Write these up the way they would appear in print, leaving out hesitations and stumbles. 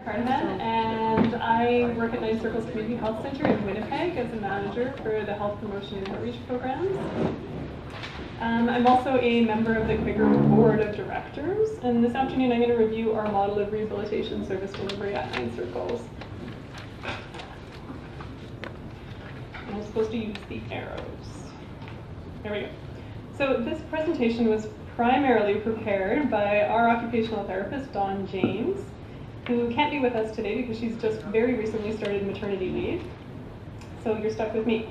Carnochan, and I work at 9 Circles Community Health Center in Winnipeg as a manager for the health promotion and outreach programs. I'm also a member of the CIHRRC Board of Directors, and this afternoon I'm going to review our model of rehabilitation service delivery at 9 Circles. I'm supposed to use the arrows. There we go. So this presentation was primarily prepared by our occupational therapist, Dawn James, who can't be with us today because she's just very recently started maternity leave. So you're stuck with me.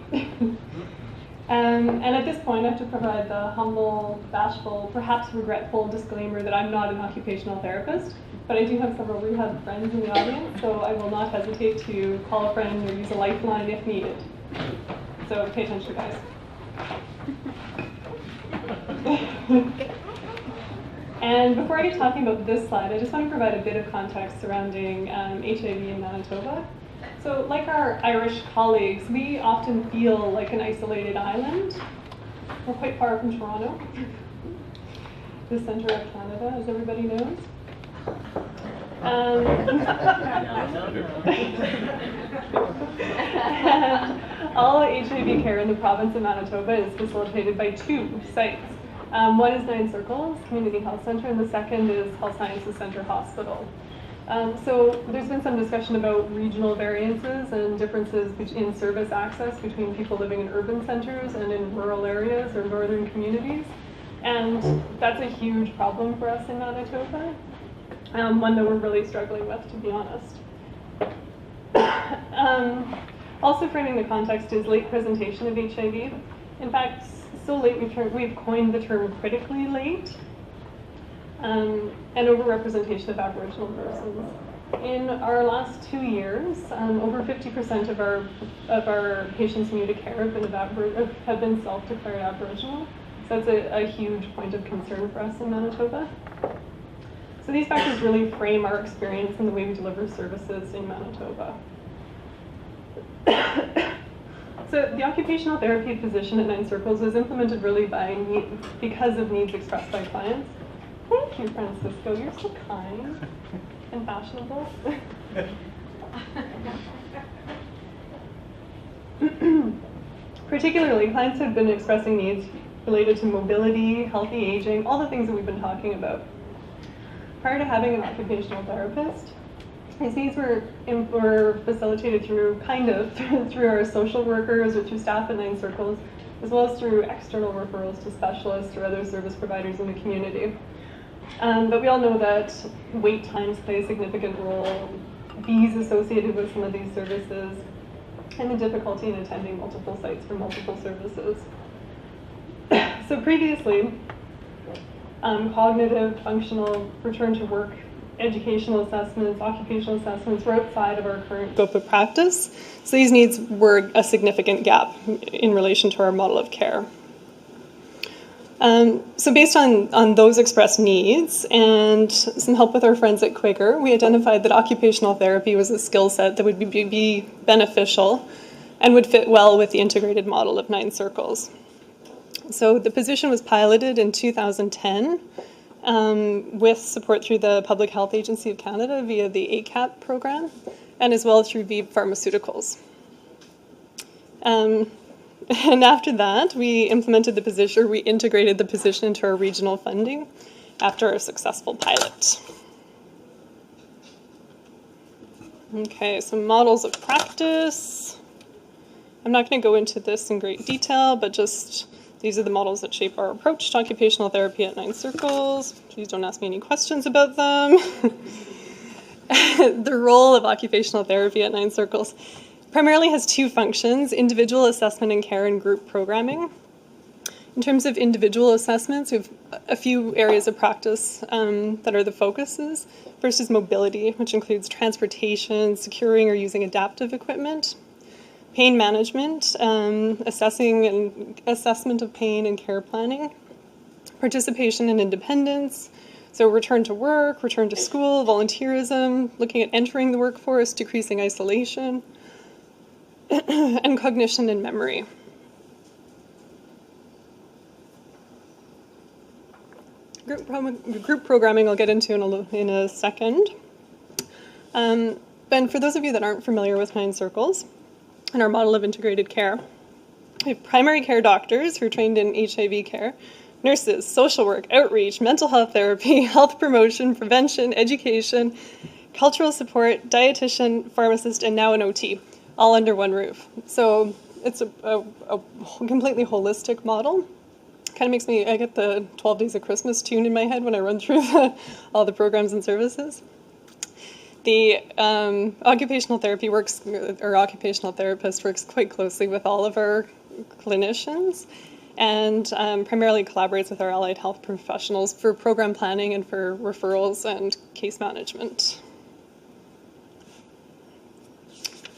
And at this point, I have to provide the humble, bashful, perhaps regretful disclaimer that I'm not an occupational therapist, but I do have several rehab friends in the audience, so I will not hesitate to call a friend or use a lifeline if needed. So pay attention, guys. And before I get talking about this slide, I just want to provide a bit of context surrounding HIV in Manitoba. So like our Irish colleagues, we often feel like an isolated island. We're quite far from Toronto, the center of Canada, as everybody knows. All HIV care in the province of Manitoba is facilitated by 2 sites. One is 9 Circles Community Health Center, and the second is Health Sciences Center Hospital. So there's been some discussion about regional variances and differences in service access between people living in urban centers and in rural areas or northern communities. And that's a huge problem for us in Manitoba, one that we're really struggling with, to be honest. Also framing the context is late presentation of HIV. In fact, so late we've coined the term critically late. And overrepresentation of Aboriginal persons. In our last 2 years, over 50% of our patients new to care have been self-declared Aboriginal. So that's a huge point of concern for us in Manitoba. So these factors really frame our experience and the way we deliver services in Manitoba. So the occupational therapy position at 9 Circles was implemented really because of needs expressed by clients. Thank you, Francisco. You're so kind and fashionable. Particularly, clients have been expressing needs related to mobility, healthy aging, all the things that we've been talking about. Prior to having an occupational therapist, these needs were facilitated through through our social workers or through staff at 9 Circles, as well as through external referrals to specialists or other service providers in the community. But we all know that wait times play a significant role, fees associated with some of these services, and the difficulty in attending multiple sites for multiple services. So previously, cognitive, functional, return to work, educational assessments, occupational assessments were outside of our current scope of practice. So these needs were a significant gap in relation to our model of care. So based on those expressed needs and some help with our friends at CIHRRC, we identified that occupational therapy was a skill set that would be beneficial and would fit well with the integrated model of 9 Circles. So the position was piloted in 2010 with support through the Public Health Agency of Canada via the ACAP program and as well through ViiV Pharmaceuticals. And after that, we implemented the position, or we integrated the position into our regional funding after a successful pilot. Okay, so models of practice. I'm not going to go into this in great detail, but just these are the models that shape our approach to occupational therapy at 9 Circles. Please don't ask me any questions about them. The role of occupational therapy at 9 Circles primarily has 2 functions: individual assessment and care and group programming. In terms of individual assessments, we have a few areas of practice that are the focuses. First is mobility, which includes transportation, securing or using adaptive equipment. Pain management, assessment of pain and care planning. Participation and independence, so return to work, return to school, volunteerism, looking at entering the workforce, decreasing isolation, and cognition and memory. Group programming I'll get into in a second. And for those of you that aren't familiar with 9 Circles and our model of integrated care, we have primary care doctors who are trained in HIV care, nurses, social work, outreach, mental health therapy, health promotion, prevention, education, cultural support, dietitian, pharmacist, and now an OT, all under one roof. So it's a completely holistic model. Kind of makes me, I get the 12 Days of Christmas tune in my head when I run through all the programs and services. The occupational therapy works, or occupational therapist works quite closely with all of our clinicians and primarily collaborates with our allied health professionals for program planning and for referrals and case management.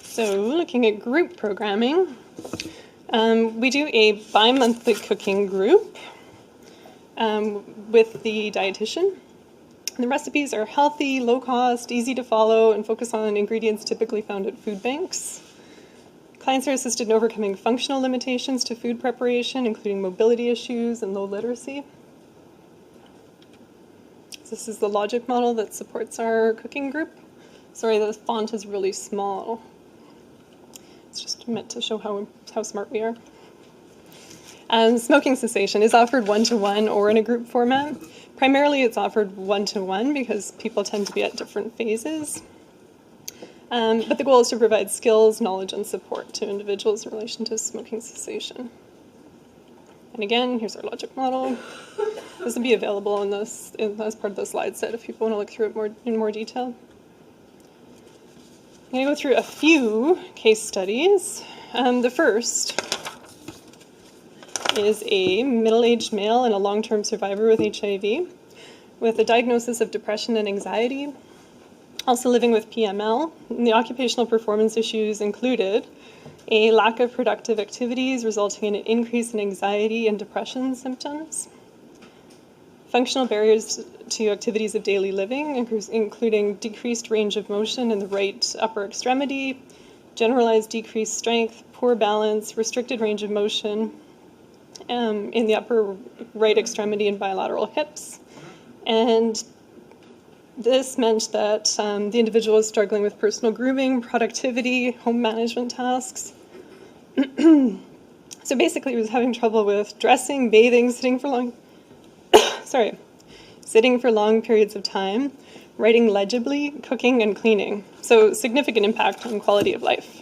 So looking at group programming, we do a bi-monthly cooking group with the dietitian. And the recipes are healthy, low cost, easy to follow, and focus on ingredients typically found at food banks. Clients are assisted in overcoming functional limitations to food preparation, including mobility issues and low literacy. This is the logic model that supports our cooking group. Sorry, the font is really small. It's just meant to show how smart we are. Smoking cessation is offered one-to-one or in a group format. Primarily it's offered one-to-one because people tend to be at different phases. But the goal is to provide skills, knowledge, and support to individuals in relation to smoking cessation. And again, here's our logic model. This will be available as part of the slide set if people want to look through it in more detail. I'm going to go through a few case studies. The first is a middle-aged male and a long-term survivor with HIV with a diagnosis of depression and anxiety, also living with PML. And the occupational performance issues included a lack of productive activities resulting in an increase in anxiety and depression symptoms, functional barriers to activities of daily living, including decreased range of motion in the right upper extremity, generalized decreased strength, poor balance, restricted range of motion in the upper right extremity and bilateral hips. And this meant that the individual was struggling with personal grooming, productivity, home management tasks. So basically he was having trouble with dressing, bathing, sitting for long periods of time, writing legibly, cooking, and cleaning. So significant impact on quality of life.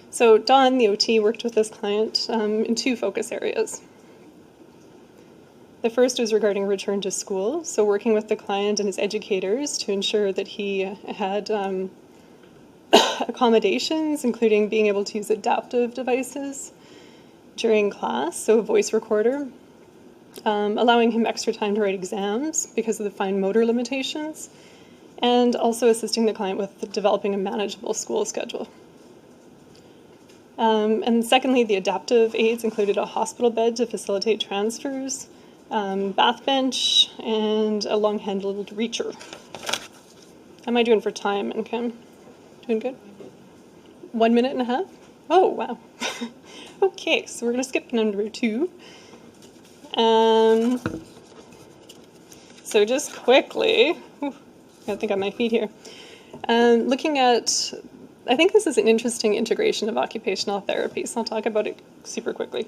So Dawn, the OT, worked with this client in 2 focus areas. The first was regarding return to school, so working with the client and his educators to ensure that he had accommodations, including being able to use adaptive devices during class, so a voice recorder, allowing him extra time to write exams because of the fine motor limitations, and also assisting the client with developing a manageable school schedule. And secondly, the adaptive aids included a hospital bed to facilitate transfers, bath bench, and a long-handled reacher. How am I doing for time, and Kim? Doing good? 1.5 minutes? Oh, wow. Okay, so we're going to skip number 2. So just quickly, gotta think on my feet here. Looking at, I think this is an interesting integration of occupational therapy, so I'll talk about it super quickly.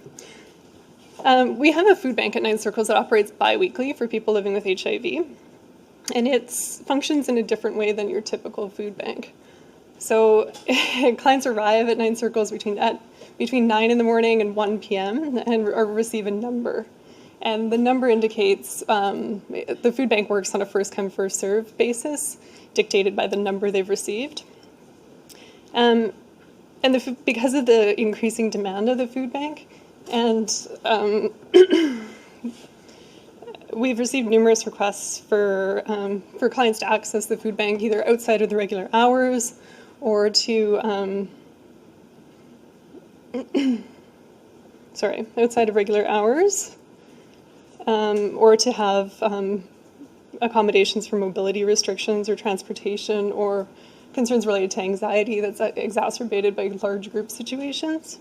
We have a food bank at 9 Circles that operates bi-weekly for people living with HIV, and it functions in a different way than your typical food bank. So clients arrive at 9 Circles between 9 in the morning and 1 p.m. and receive a number. And the number indicates the food bank works on a first-come, first-served basis, dictated by the number they've received. And because of the increasing demand of the food bank, and we've received numerous requests for clients to access the food bank either outside of the regular hours or to, outside of regular hours, or to have accommodations for mobility restrictions or transportation or concerns related to anxiety that's exacerbated by large group situations.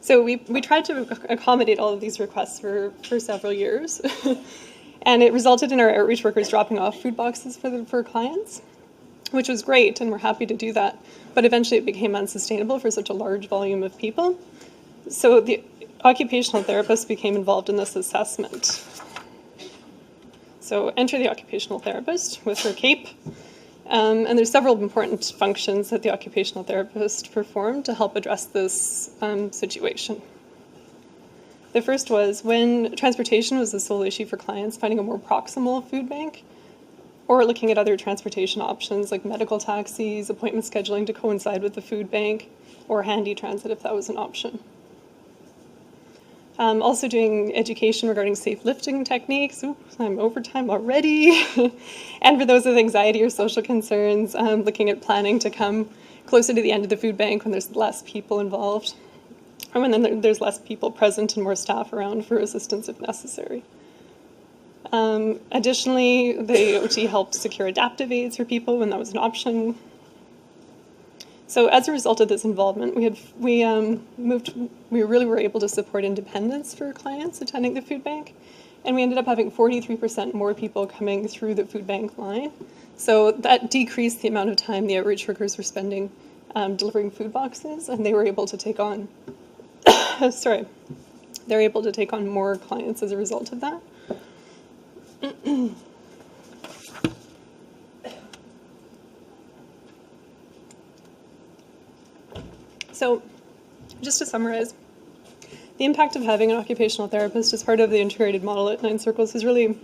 So we tried to accommodate all of these requests for several years. And it resulted in our outreach workers dropping off food boxes for clients, which was great, and we're happy to do that. But eventually it became unsustainable for such a large volume of people. So the occupational therapist became involved in this assessment. So enter the occupational therapist with her cape. And there's several important functions that the occupational therapist performed to help address this situation. The first was when transportation was the sole issue for clients, finding a more proximal food bank, or looking at other transportation options like medical taxis, appointment scheduling to coincide with the food bank, or handy transit if that was an option. Also doing education regarding safe lifting techniques. Oops, I'm overtime already. And for those with anxiety or social concerns, looking at planning to come closer to the end of the food bank when there's less people involved, or when there's less people present and more staff around for assistance if necessary. Additionally, the OT helped secure adaptive aids for people when that was an option. So as a result of this involvement, we really were able to support independence for clients attending the food bank, and we ended up having 43% more people coming through the food bank line. So that decreased the amount of time the outreach workers were spending delivering food boxes, and they were able to take on, they're able to take on more clients as a result of that. So, just to summarize, the impact of having an occupational therapist as part of the integrated model at 9 Circles has really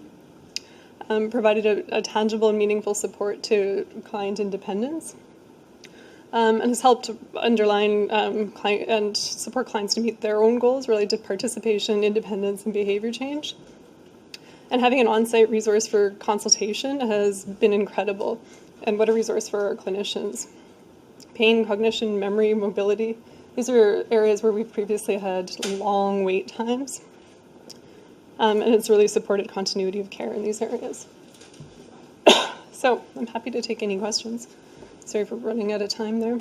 provided a tangible and meaningful support to client independence, and has helped underline client and support clients to meet their own goals related to participation, independence, and behavior change. And having an on-site resource for consultation has been incredible, and what a resource for our clinicians. Pain, cognition, memory, mobility, these are areas where we've previously had long wait times, and it's really supported continuity of care in these areas. So I'm happy to take any questions. Sorry for running out of time there.